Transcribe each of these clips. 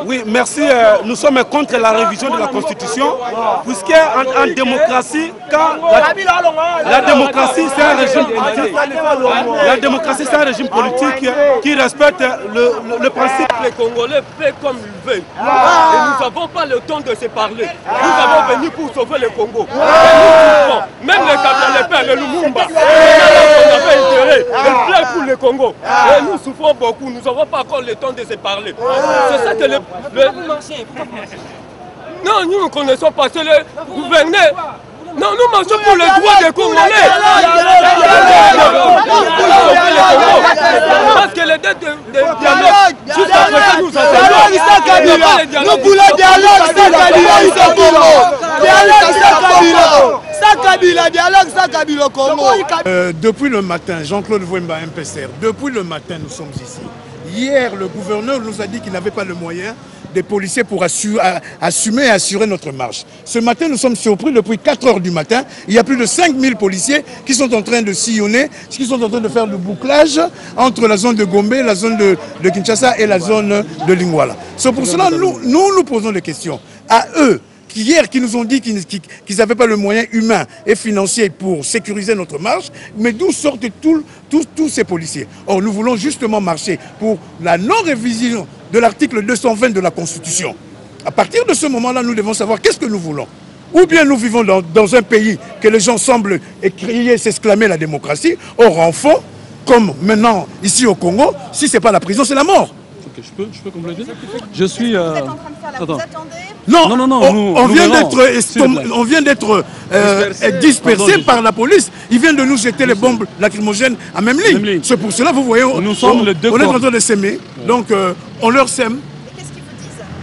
Oui, merci. Nous sommes contre la révision de la Constitution, puisqu'en démocratie, quand la démocratie c'est un régime politique, qui respecte le principe. Les Congolais paient comme ils veulent. Et nous n'avons pas le temps de se parler. Nous avons venu pour sauver le Congo. Même les Kabila, les Pères, les Lumumba, on avait intérêt. Ils plaît pour le Congo. Et nous souffrons beaucoup. Nous n'avons pas encore le temps de se parler. C'est ça que le... Non, nous ne connaissons pas. C'est le gouverneur. Non, nous marchons pour les droits des Congolais. Parce que les dettes de dialogue, jusqu'à présent, nous attendons. Nous voulons dialogue sans Kabila. Dialogue sans Kabila au Congo. Depuis le matin, Jean-Claude Vouemba, MPCR, depuis le matin, nous sommes ici. Hier, le gouverneur nous a dit qu'il n'avait pas le moyen des policiers pour assumer et assurer notre marche. Ce matin, nous sommes surpris, depuis 4 heures du matin, il y a plus de 5000 policiers qui sont en train de sillonner, qui sont en train de faire le bouclage entre la zone de Gombe, la zone de Kinshasa et la zone de Lingwala. C'est pour cela que nous posons des questions à eux, hier qui nous ont dit qu'ils n'avaient pas le moyen humain et financier pour sécuriser notre marche, mais d'où sortent tous ces policiers. Or, nous voulons justement marcher pour la non-révision de l'article 220 de la Constitution. À partir de ce moment-là, nous devons savoir qu'est-ce que nous voulons. Ou bien nous vivons dans un pays que les gens semblent crier, s'exclamer la démocratie. Or, en fond, comme maintenant ici au Congo, si ce n'est pas la prison, c'est la mort. Okay, je peux compléter. Je suis... Vous êtes en train de faire la... Vous attendez? Non, on vient d'être dispersés par la police. Ils viennent de nous jeter les bombes lacrymogènes à même ligne. C'est pour cela, vous voyez, on est en train de s'aimer. Donc, on leur sème. Et qu'est-ce qu'ils vous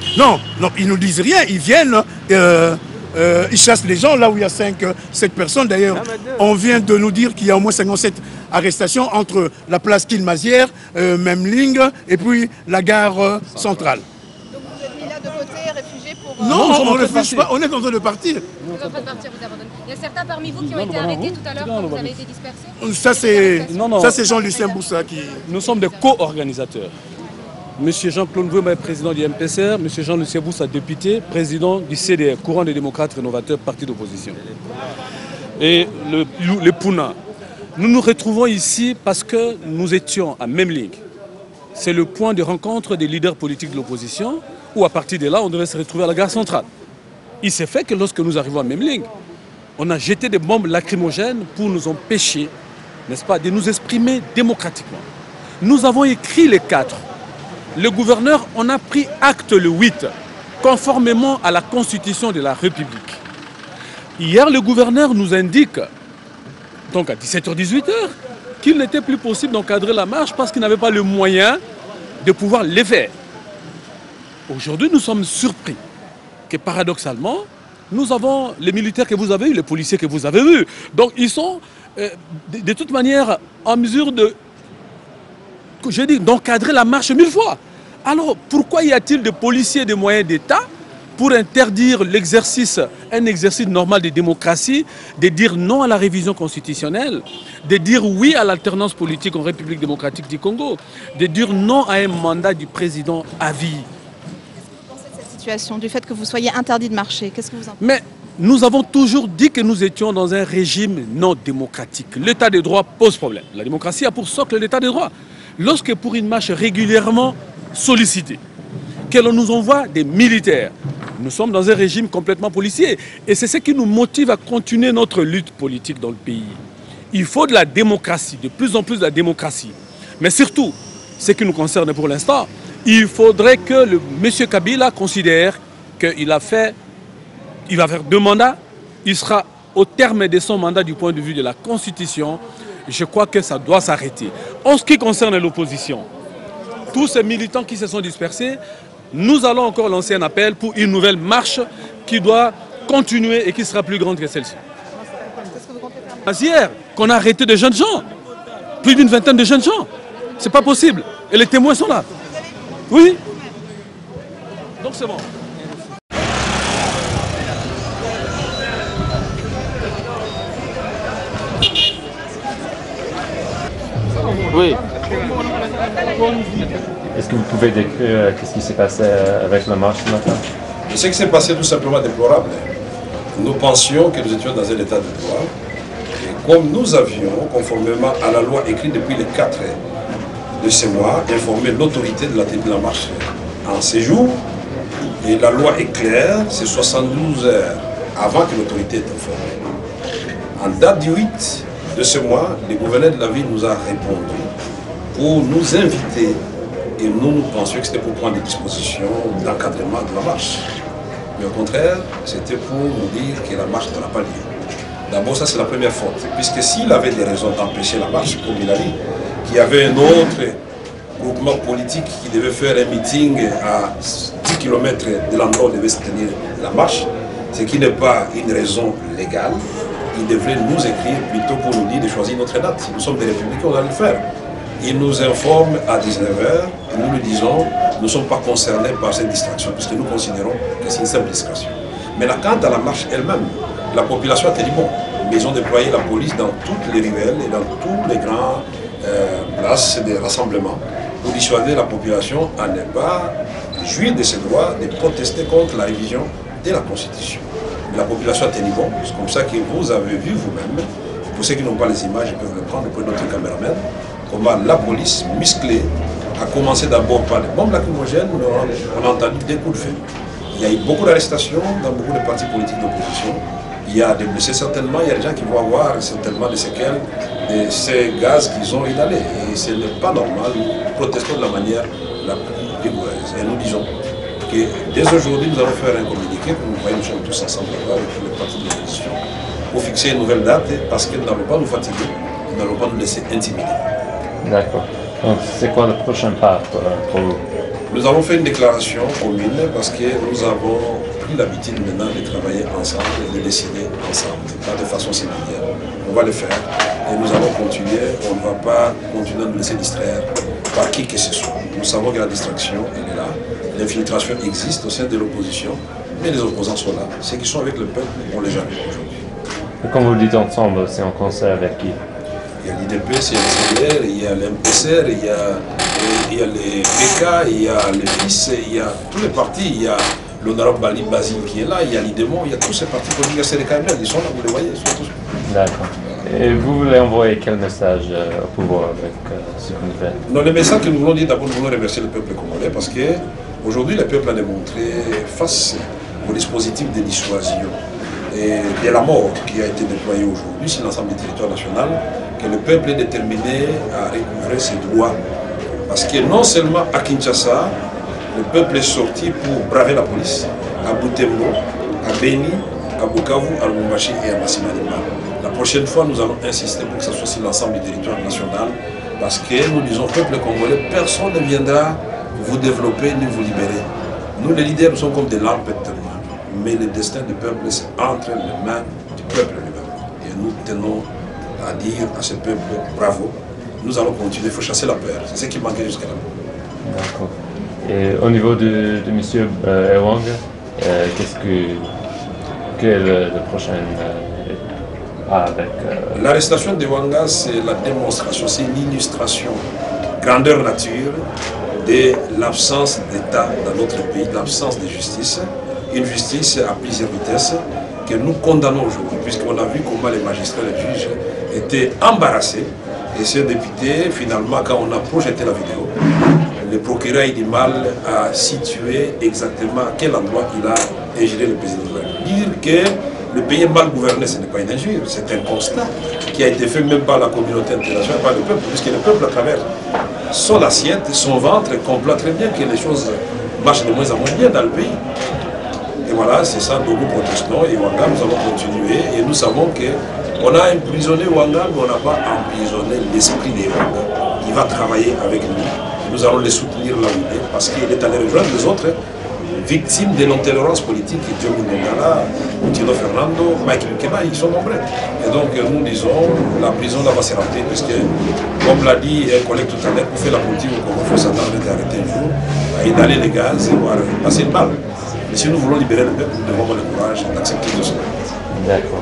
disent? Non, ils ne nous disent rien. Ils viennent, ils chassent les gens là où il y a 7 personnes. D'ailleurs, on vient de nous dire qu'il y a au moins 57 arrestations entre la place Kilmazière, Memling et puis la gare centrale. Donc vous êtes mis là de côté, réfugiés pour... Non, on ne réfléchit pas, on est en train de partir. Vous êtes en train de partir, vous abandonnez. Il y a certains parmi vous qui ont été arrêtés tout à l'heure quand vous avez été dispersés? Ça c'est Jean-Lucien Boussa qui... Nous sommes des co-organisateurs. Monsieur Jean-Claude Vouemba est président du MPCR, Monsieur Jean-Lucien Boussa, député, président du CDR, Courant des démocrates rénovateurs, parti d'opposition. Et le Puna. Nous nous retrouvons ici parce que nous étions à Memling. C'est le point de rencontre des leaders politiques de l'opposition, où à partir de là, on devait se retrouver à la gare centrale. Il s'est fait que lorsque nous arrivons à Memling, on a jeté des bombes lacrymogènes pour nous empêcher, n'est-ce pas, de nous exprimer démocratiquement. Nous avons écrit les 4. Le gouverneur en a pris acte le 8, conformément à la Constitution de la République. Hier, le gouverneur nous indique, donc à 17h-18h, qu'il n'était plus possible d'encadrer la marche parce qu'il n'avait pas le moyen de pouvoir les faire. Aujourd'hui, nous sommes surpris que paradoxalement, nous avons les militaires que vous avez eus, les policiers que vous avez eus. Donc ils sont de toute manière en mesure d'encadrer la marche 1000 fois. Alors pourquoi y a-t-il des policiers et des moyens d'État pour interdire l'exercice, un exercice normal de démocratie, de dire non à la révision constitutionnelle, de dire oui à l'alternance politique en République démocratique du Congo, de dire non à un mandat du président à vie? Qu'est-ce que vous pensez de cette situation, du fait que vous soyez interdit de marcher? Qu'est-ce que vous en pensez? Mais nous avons toujours dit que nous étions dans un régime non démocratique. L'état de droit pose problème. La démocratie a pour socle l'état de droit. Lorsque pour une marche régulièrement sollicitée, que l'on nous envoie des militaires, nous sommes dans un régime complètement policier. Et c'est ce qui nous motive à continuer notre lutte politique dans le pays. Il faut de la démocratie, de plus en plus de la démocratie. Mais surtout, ce qui nous concerne pour l'instant, il faudrait que le M. Kabila considère qu'il va faire 2 mandats. Il sera au terme de son mandat du point de vue de la Constitution. Je crois que ça doit s'arrêter. En ce qui concerne l'opposition, tous ces militants qui se sont dispersés, nous allons encore lancer un appel pour une nouvelle marche qui doit continuer et qui sera plus grande que celle-ci. Qu'est-ce que vous comptez faire? Hier, qu'on a arrêté de jeunes gens. Plus d'une vingtaine de jeunes gens. C'est pas possible. Et les témoins sont là. Oui. Donc c'est bon. Oui. Est-ce que vous pouvez décrire qu'est-ce qui s'est passé avec la marche ce matin? Ce qui s'est passé est tout simplement déplorable. Nous pensions que nous étions dans un état de droit. Et comme nous avions, conformément à la loi écrite depuis le 4 de ce mois, informé l'autorité de la tenue de la marche en séjour, et la loi est claire, c'est 72 heures avant que l'autorité est informée. En date du 8 de ce mois, le gouverneur de la ville nous a répondu pour nous inviter, et nous pensions que c'était pour prendre des dispositions d'encadrement de la marche. Mais au contraire, c'était pour nous dire que la marche n'aura pas lieu. D'abord, ça c'est la première faute, puisque s'il avait des raisons d'empêcher la marche, comme il a dit, qu'il y avait un autre groupement politique qui devait faire un meeting à 10 km de l'endroit où devait se tenir la marche, ce qui n'est pas une raison légale, il devrait nous écrire plutôt pour nous dire de choisir notre date. Si nous sommes des républicains, on va le faire. Il nous informe à 19h, et nous lui disons, nous ne sommes pas concernés par cette distraction, puisque nous considérons que c'est une simple distraction. Mais là, quant à la marche elle-même, la population a tenu bon. Ils ont déployé la police dans toutes les ruelles et dans tous les grands places de rassemblement pour dissuader la population à ne pas jouir de ses droits de protester contre la révision de la Constitution. Mais la population a tenu bon, c'est comme ça que vous avez vu vous-même, pour ceux qui n'ont pas les images, ils peuvent le prendre pour notre caméraman, comment la police musclée a commencé d'abord par les bombes lacrymogènes, on a entendu des coups de feu. Il y a eu beaucoup d'arrestations dans beaucoup de partis politiques d'opposition. Il y a des blessés certainement, il y a des gens qui vont avoir certainement des séquelles de ces gaz qu'ils ont inhalés. Et ce n'est pas normal, nous protestons de la manière la plus rigoureuse. Et nous disons que dès aujourd'hui, nous allons faire un communiqué, que nous voyons, nous sommes tous ensemble avec tous les partis de l'opposition, pour fixer une nouvelle date, parce que nous n'allons pas nous fatiguer, nous n'allons pas nous laisser intimider. D'accord. Donc c'est quoi le prochain pas pour vous? Nous avons fait une déclaration commune parce que nous avons pris l'habitude maintenant de travailler ensemble et de décider ensemble, pas de façon singulière. On va le faire et nous allons continuer. On ne va pas continuer à nous laisser distraire par qui que ce soit. Nous savons que la distraction, elle est là. L'infiltration existe au sein de l'opposition, mais les opposants sont là. Ceux qui sont avec le peuple, on les jamais aujourd'hui. Et quand vous le dites ensemble, c'est en concert avec qui? Il y a l'IDP, c'est le CDR, il y a l'MPCR, il y a les PK, il y a les FIS, il y a tous les partis, il y a l'honorable Bali Basile qui est là, il y a l'IDEMO, il y a tous ces partis politiques, il y a les KML, ils sont là, vous les voyez, ils sont tous. D'accord. Et vous voulez envoyer quel message au pouvoir avec ce que vous faites? Non, le message que nous voulons dire, d'abord, nous voulons remercier le peuple congolais parce qu'aujourd'hui, le peuple a démontré, face au dispositif de dissuasion et de la mort qui a été déployé aujourd'hui sur l'ensemble du territoire national, que le peuple est déterminé à recouvrer ses droits. Parce que non seulement à Kinshasa, le peuple est sorti pour braver la police, à Butembo, à Beni, à Bukavu, à Lubumbashi et à Massimanima. La prochaine fois, nous allons insister pour que ce soit sur l'ensemble du territoire national, parce que nous disons, peuple congolais, personne ne viendra vous développer ni vous libérer. Nous, les leaders, nous sommes comme des lampes tellement. Mais le destin du peuple, c'est entre les mains du peuple lui-même. Et nous tenons à dire à ce peuple, bravo, nous allons continuer, il faut chasser la peur. C'est ce qui manquait jusqu'à là. D'accord. Et au niveau de M. Ewang, quel est le prochain pas avec... L'arrestation de Wanga, c'est la démonstration, c'est une illustration, grandeur nature, de l'absence d'État dans notre pays, l'absence de justice. Une justice à plusieurs vitesses que nous condamnons aujourd'hui, puisqu'on a vu comment les magistrats et les juges étaient embarrassés. Et ce député, finalement, quand on a projeté la vidéo, le procureur a eu du mal à situer exactement à quel endroit il a ingéré le président de la République. Dire que le pays est mal gouverné, ce n'est pas une injure, c'est un constat qui a été fait même par la communauté internationale, par le peuple, puisque le peuple, à travers son assiette, son ventre, comprend très bien que les choses marchent de moins en moins bien dans le pays. Et voilà, c'est ça dont nous protestons. Et Wanga, nous allons continuer. Et nous savons qu'on a emprisonné Wanga, mais on n'a pas emprisonné l'esprit de Wanga. Il va travailler avec nous. Nous allons les soutenir là où il est, parce qu'il est allé rejoindre les autres victimes de l'intolérance politique, Diogo Ndongala, Tino Fernando, Mike Mukeba, ils sont nombreux. Et donc nous disons, la prison là va se remplir, puisque, comme l'a dit un collègue tout à l'heure, pour faire la politique au Congo, il faut s'attendre d'arrêter un jour, à inhaler les gaz et voir passer une balle. Mais si nous voulons libérer le peuple, nous devons avoir le courage d'accepter tout cela. D'accord.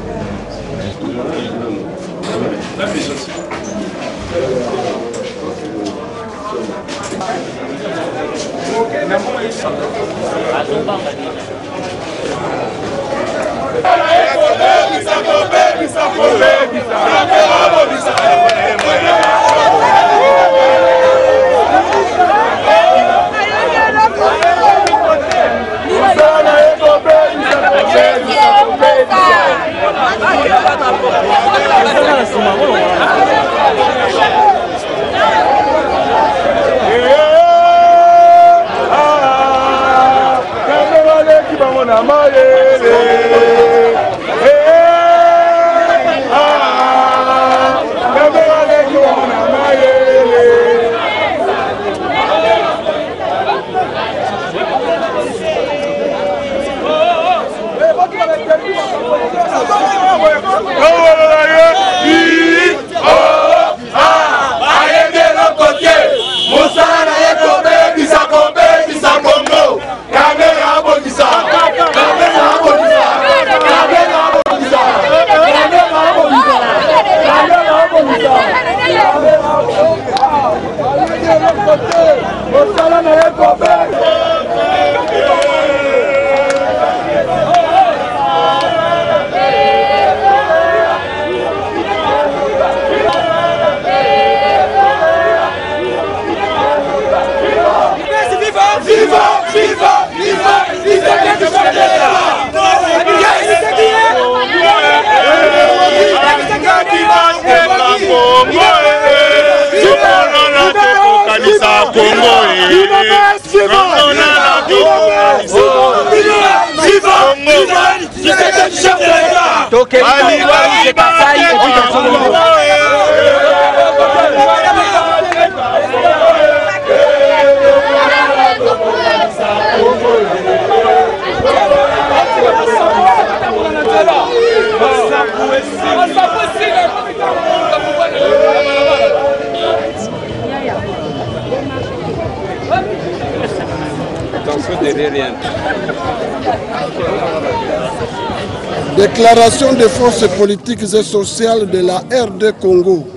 Déclaration des forces politiques et sociales de la RD Congo.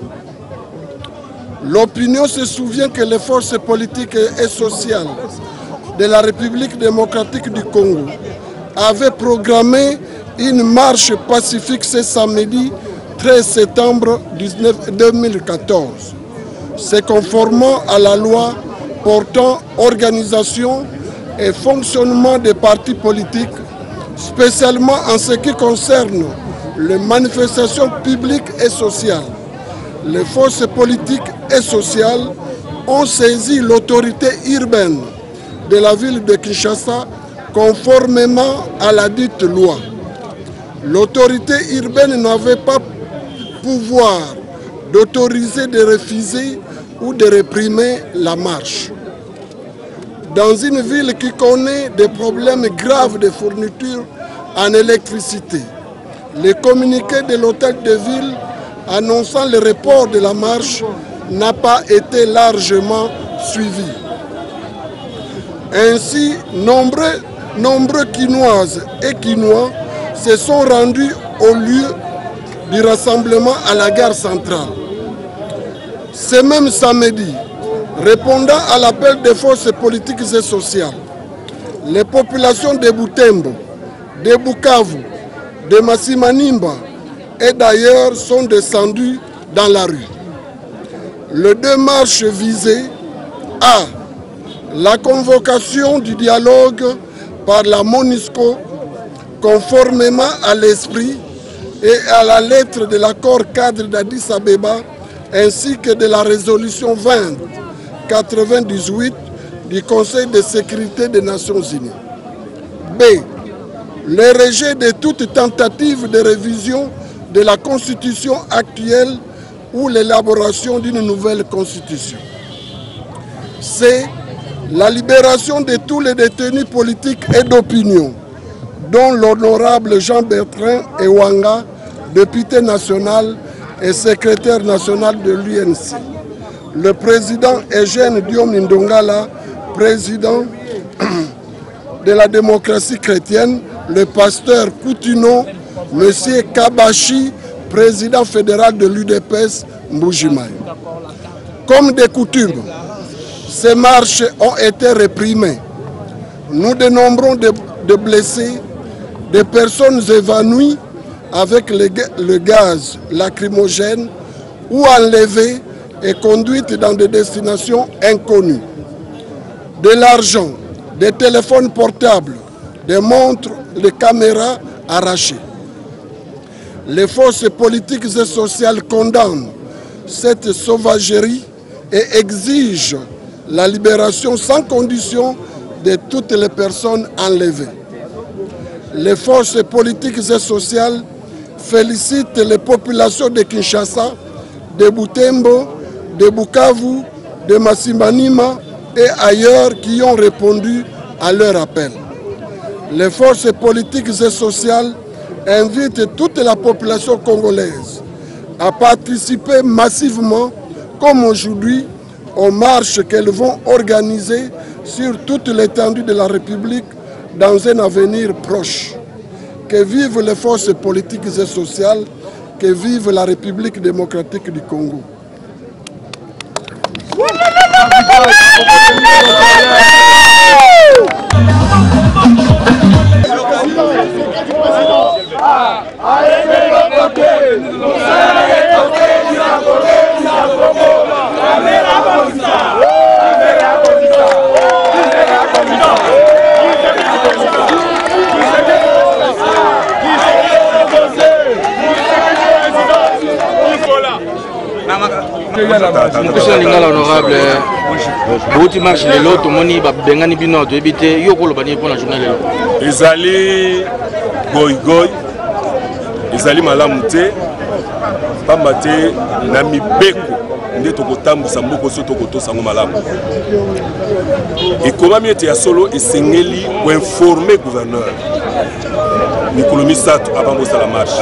L'opinion se souvient que les forces politiques et sociales de la République démocratique du Congo avaient programmé une marche pacifique ce samedi 13 septembre 2014. C'est conformément à la loi portant organisation et fonctionnement des partis politiques, spécialement en ce qui concerne les manifestations publiques et sociales. Les forces politiques et sociales ont saisi l'autorité urbaine de la ville de Kinshasa conformément à la dite loi. L'autorité urbaine n'avait pas pouvoir d'autoriser, de refuser ou de réprimer la marche. Dans une ville qui connaît des problèmes graves de fourniture en électricité, le communiqué de l'hôtel de ville annonçant le report de la marche n'a pas été largement suivi. Ainsi, nombreux Quinoises et Quinois se sont rendus au lieu du rassemblement à la gare centrale. Ce même samedi, répondant à l'appel des forces politiques et sociales, les populations de Butembo, de Bukavu, de Massimanimba et d'ailleurs sont descendues dans la rue. Les deux marches visaient à la convocation du dialogue par la MONUSCO conformément à l'esprit et à la lettre de l'accord cadre d'Addis Abeba ainsi que de la résolution 2098 du Conseil de sécurité des Nations Unies. B. Le rejet de toute tentative de révision de la Constitution actuelle ou l'élaboration d'une nouvelle Constitution. C. la libération de tous les détenus politiques et d'opinion, dont l'honorable Jean-Bertrand Ewanga, député national et secrétaire national de l'UNC. Le président Eugène Diom Ndongala, président de la démocratie chrétienne, le pasteur Koutino, M. Kabashi, président fédéral de l'UDPS Mbujimaï. Comme de coutume, ces marches ont été réprimées. Nous dénombrons de blessés, des personnes évanouies avec le gaz lacrymogène ou enlevées et conduites dans des destinations inconnues. De l'argent, des téléphones portables, des montres, des caméras arrachées. Les forces politiques et sociales condamnent cette sauvagerie et exigent la libération sans condition de toutes les personnes enlevées. Les forces politiques et sociales félicitent les populations de Kinshasa, de Butembo, de Bukavu, de Masimbanima et ailleurs qui ont répondu à leur appel. Les forces politiques et sociales invitent toute la population congolaise à participer massivement, comme aujourd'hui, aux marches qu'elles vont organiser sur toute l'étendue de la République dans un avenir proche. Que vivent les forces politiques et sociales, que vive la République démocratique du Congo. Monsieur Lingala honorable, Bouti marche les lots, tout le monde va bengani bino de éviter. Yo ko le bani pour la journée là. Ezali goy, ezali malamute, pas maté na mibeko nde tokotambu samboko so tokoto sango malamu. Et comment mieux ya solo esengeli pour informer gouverneur. Nicolas Misato avant de la marche.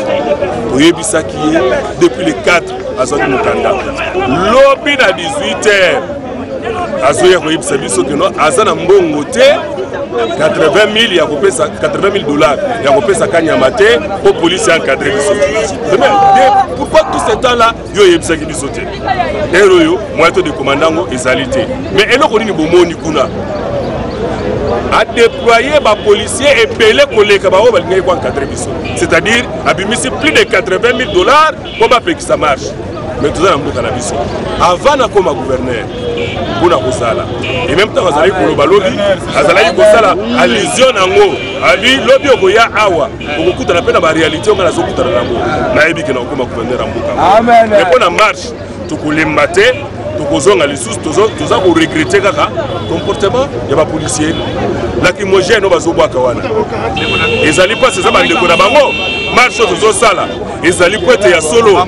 Oyebisa qui est depuis le 4 à Zone Mukanda. Lobby à 18h. Azoya oyebisa biso que non azana mbongo te 80 000 ya kopesa 80 000 dollars ya kopesa kanyamate pour police encadrer biso. Pourquoi tout ce temps là yo oyebisa ki biso te. Ero yo moito de commandango ezalité. Mais eloko nini bomoni kuna a déployer les policiers et payer les collègues qui ont encadré. C'est-à-dire, abimisi plus de 80 000 dollars pour que ça marche. Mais tout ça, on a vu ça. Avant de comme gouverneur, pour la Kosala. Et même temps, on a eu le lobby, on a eu Kosala, allusion en haut. A lui, lobby au Goya Awa. Pour beaucoup de la peine, la réalité, on a la zone de la Nambo. On a eu que nous comme gouverneur en Boka. Mais pour la marche, tout le monde maté. Tous les regretter le comportement des policiers. Lacrymogène, nous allons voir Kawana. Les alliés pas ces amants de Konabango, marche aux Osala. Les alliés pas être solo,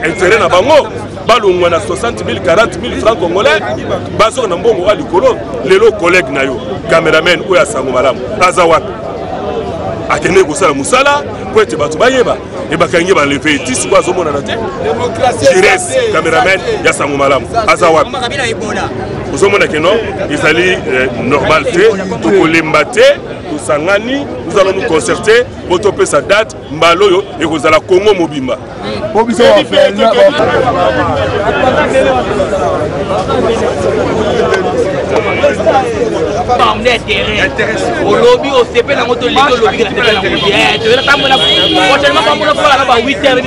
intérêt à Bango. Balou, on a 60 000, 40 000 francs congolais. Bazo Nambongo, Alikolo, les collègues Nayo, caméramen, ou à Sangomalam, Azawak. Akene Gosala Moussala, pour être Batoubayeba. Et bakangi ba lever tisi kwa zomo na naté Jires cameraman ya sango malam Azawak zomo na keno izali normalité to kolembate to sangani nous allons nous concerter pour topé sa date mbaloyo et kozala Congo mobimba Bobiso va faire au lobby, au CP, la moto, lobby, prochainement, on va faire 8 heures.